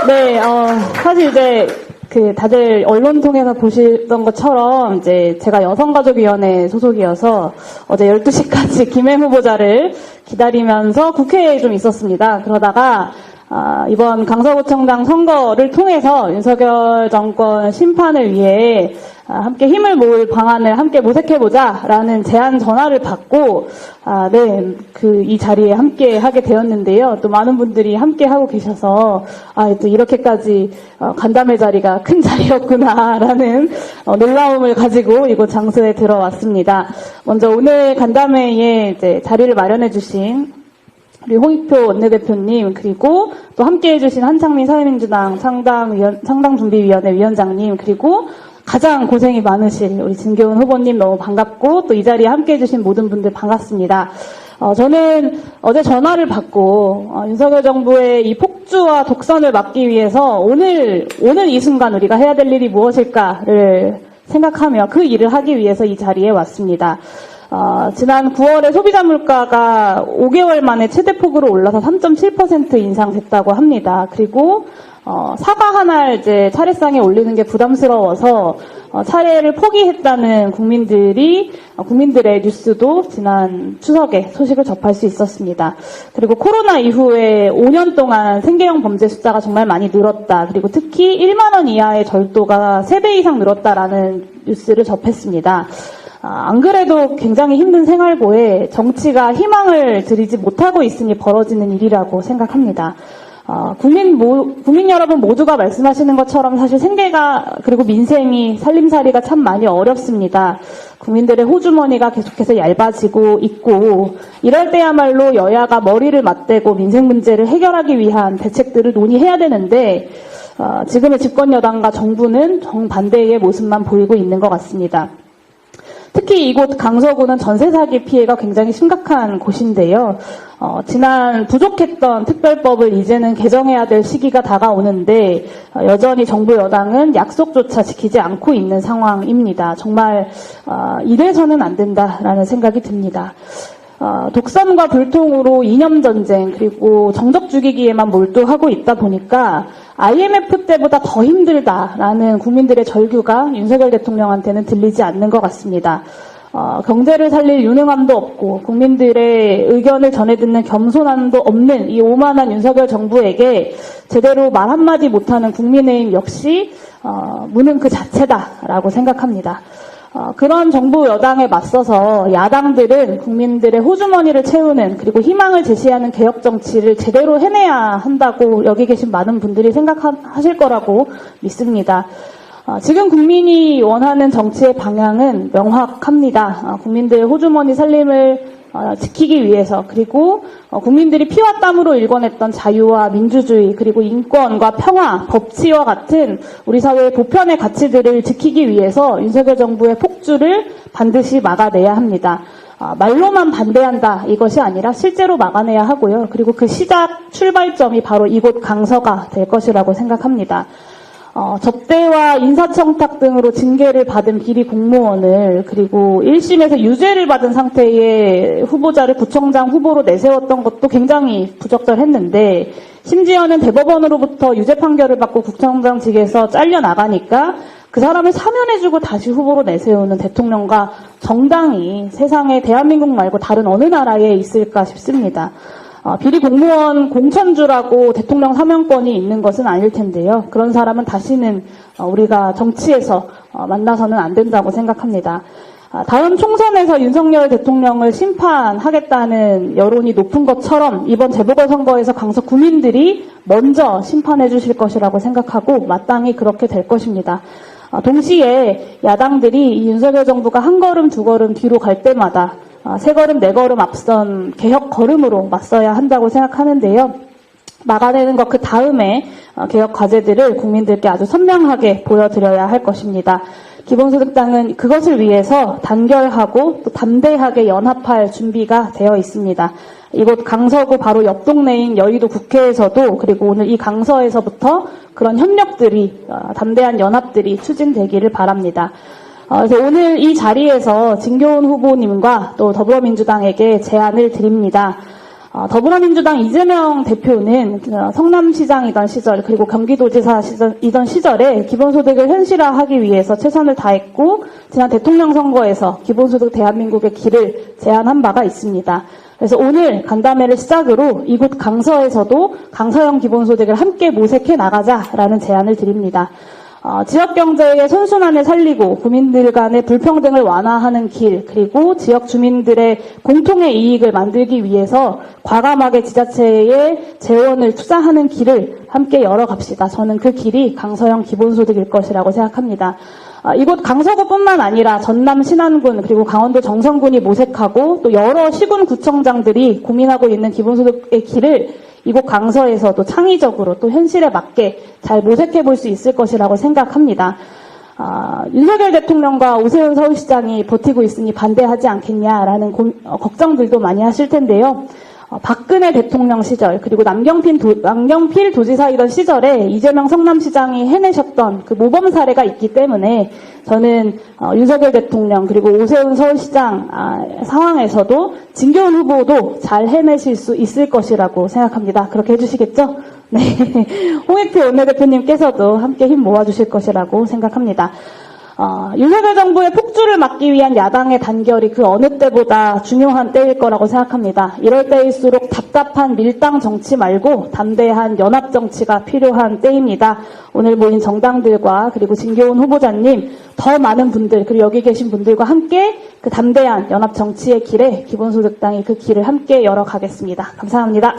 네, 사실 이제 다들 언론 통해서 보시던 것처럼 이제 제가 여성가족위원회 소속이어서 어제 12시까지 김행 후보자를 기다리면서 국회에 좀 있었습니다. 그러다가 이번 강서구청장 선거를 통해서 윤석열 정권 심판을 위해 함께 힘을 모을 방안을 함께 모색해보자라는 제안 전화를 받고 이 자리에 함께 하게 되었는데요. 또 많은 분들이 함께 하고 계셔서 또 이렇게까지 간담회 자리가 큰 자리였구나라는 놀라움을 가지고 이곳 장소에 들어왔습니다. 먼저 오늘 간담회에 이제 자리를 마련해주신 우리 홍익표 원내대표님, 그리고 또 함께 해주신 한창민 사회민주당 상당준비위원회 위원장님, 그리고 가장 고생이 많으신 우리 진교훈 후보님 너무 반갑고, 또 이 자리에 함께 해주신 모든 분들 반갑습니다. 저는 어제 전화를 받고 윤석열 정부의 이 폭주와 독선을 막기 위해서 오늘 이 순간 우리가 해야 될 일이 무엇일까를 생각하며 그 일을 하기 위해서 이 자리에 왔습니다. 지난 9월에 소비자 물가가 5개월 만에 최대폭으로 올라서 3.7% 인상됐다고 합니다. 그리고 사과 하나 이제 차례상에 올리는 게 부담스러워서 차례를 포기했다는 국민들의 뉴스도 지난 추석에 소식을 접할 수 있었습니다. 그리고 코로나 이후에 5년 동안 생계형 범죄 숫자가 정말 많이 늘었다. 그리고 특히 1만 원 이하의 절도가 3배 이상 늘었다라는 뉴스를 접했습니다. 안 그래도 굉장히 힘든 생활고에 정치가 희망을 드리지 못하고 있으니 벌어지는 일이라고 생각합니다. 국민 여러분 모두가 말씀하시는 것처럼 사실 생계가 그리고 민생이 살림살이가 참 많이 어렵습니다. 국민들의 호주머니가 계속해서 얇아지고 있고 이럴 때야말로 여야가 머리를 맞대고 민생 문제를 해결하기 위한 대책들을 논의해야 되는데 지금의 집권 여당과 정부는 정반대의 모습만 보이고 있는 것 같습니다. 특히 이곳 강서구는 전세 사기 피해가 굉장히 심각한 곳인데요. 지난 부족했던 특별법을 이제는 개정해야 될 시기가 다가오는데 여전히 정부 여당은 약속조차 지키지 않고 있는 상황입니다. 정말 이래서는 안 된다라는 생각이 듭니다. 독선과 불통으로 이념전쟁 그리고 정적 죽이기에만 몰두하고 있다 보니까 IMF 때보다 더 힘들다라는 국민들의 절규가 윤석열 대통령한테는 들리지 않는 것 같습니다. 경제를 살릴 유능함도 없고 국민들의 의견을 전해듣는 겸손함도 없는 이 오만한 윤석열 정부에게 제대로 말 한마디 못하는 국민의힘 역시 무능 그 자체다라고 생각합니다. 그런 정부 여당에 맞서서 야당들은 국민들의 호주머니를 채우는 그리고 희망을 제시하는 개혁 정치를 제대로 해내야 한다고 여기 계신 많은 분들이 생각하실 거라고 믿습니다. 지금 국민이 원하는 정치의 방향은 명확합니다. 국민들의 호주머니 살림을 지키기 위해서 그리고 국민들이 피와 땀으로 일궈냈던 자유와 민주주의 그리고 인권과 평화, 법치와 같은 우리 사회의 보편의 가치들을 지키기 위해서 윤석열 정부의 폭주를 반드시 막아내야 합니다. 말로만 반대한다 이것이 아니라 실제로 막아내야 하고요. 그리고 그 출발점이 바로 이곳 강서가 될 것이라고 생각합니다. 접대와 인사청탁 등으로 징계를 받은 비리 공무원을 그리고 1심에서 유죄를 받은 상태의 후보자를 구청장 후보로 내세웠던 것도 굉장히 부적절했는데 심지어는 대법원으로부터 유죄 판결을 받고 구청장직에서 잘려나가니까 그 사람을 사면해주고 다시 후보로 내세우는 대통령과 정당이 세상에 대한민국 말고 다른 어느 나라에 있을까 싶습니다. 비리 공무원 공천주라고 대통령 사면권이 있는 것은 아닐 텐데요. 그런 사람은 다시는 우리가 정치에서 만나서는 안 된다고 생각합니다. 다음 총선에서 윤석열 대통령을 심판하겠다는 여론이 높은 것처럼 이번 재보궐선거에서 강서 구민들이 먼저 심판해 주실 것이라고 생각하고 마땅히 그렇게 될 것입니다. 동시에 야당들이 이 윤석열 정부가 한 걸음 두 걸음 뒤로 갈 때마다 세 걸음 네 걸음 앞선 개혁 걸음으로 맞서야 한다고 생각하는데요. 막아내는 것 그 다음에 개혁 과제들을 국민들께 아주 선명하게 보여드려야 할 것입니다. 기본소득당은 그것을 위해서 단결하고 또 담대하게 연합할 준비가 되어 있습니다. 이곳 강서구 바로 옆 동네인 여의도 국회에서도 그리고 오늘 이 강서에서부터 그런 협력들이 담대한 연합들이 추진되기를 바랍니다. 그래서 오늘 이 자리에서 진교훈 후보님과 또 더불어민주당에게 제안을 드립니다. 더불어민주당 이재명 대표는 성남시장이던 시절 그리고 경기도지사이던 시절에 기본소득을 현실화하기 위해서 최선을 다했고 지난 대통령 선거에서 기본소득 대한민국의 길을 제안한 바가 있습니다. 그래서 오늘 간담회를 시작으로 이곳 강서에서도 강서형 기본소득을 함께 모색해 나가자라는 제안을 드립니다. 지역경제의 선순환을 살리고 국민들 간의 불평등을 완화하는 길, 그리고 지역 주민들의 공통의 이익을 만들기 위해서 과감하게 지자체에 재원을 투자하는 길을 함께 열어갑시다. 저는 그 길이 강서형 기본소득일 것이라고 생각합니다. 이곳 강서구뿐만 아니라 전남 신안군 그리고 강원도 정선군이 모색하고 또 여러 시군 구청장들이 고민하고 있는 기본소득의 길을 이곳 강서에서도 창의적으로 또 현실에 맞게 잘 모색해 볼 수 있을 것이라고 생각합니다. 윤석열 대통령과 오세훈 서울시장이 버티고 있으니 반대하지 않겠냐라는 걱정들도 많이 하실 텐데요. 박근혜 대통령 시절 그리고 남경필 도지사이던 시절에 이재명 성남시장이 해내셨던 그 모범 사례가 있기 때문에 저는 윤석열 대통령 그리고 오세훈 서울시장 상황에서도 진교훈 후보도 잘 해내실 수 있을 것이라고 생각합니다. 그렇게 해주시겠죠? 네, 홍익표 원내대표님께서도 함께 힘 모아주실 것이라고 생각합니다. 윤석열 정부의 폭주를 막기 위한 야당의 단결이 그 어느 때보다 중요한 때일 거라고 생각합니다. 이럴 때일수록 답답한 밀당 정치 말고 담대한 연합 정치가 필요한 때입니다. 오늘 모인 정당들과 그리고 진교훈 후보자님, 더 많은 분들 그리고 여기 계신 분들과 함께 그 담대한 연합 정치의 길에 기본소득당이 그 길을 함께 열어가겠습니다. 감사합니다.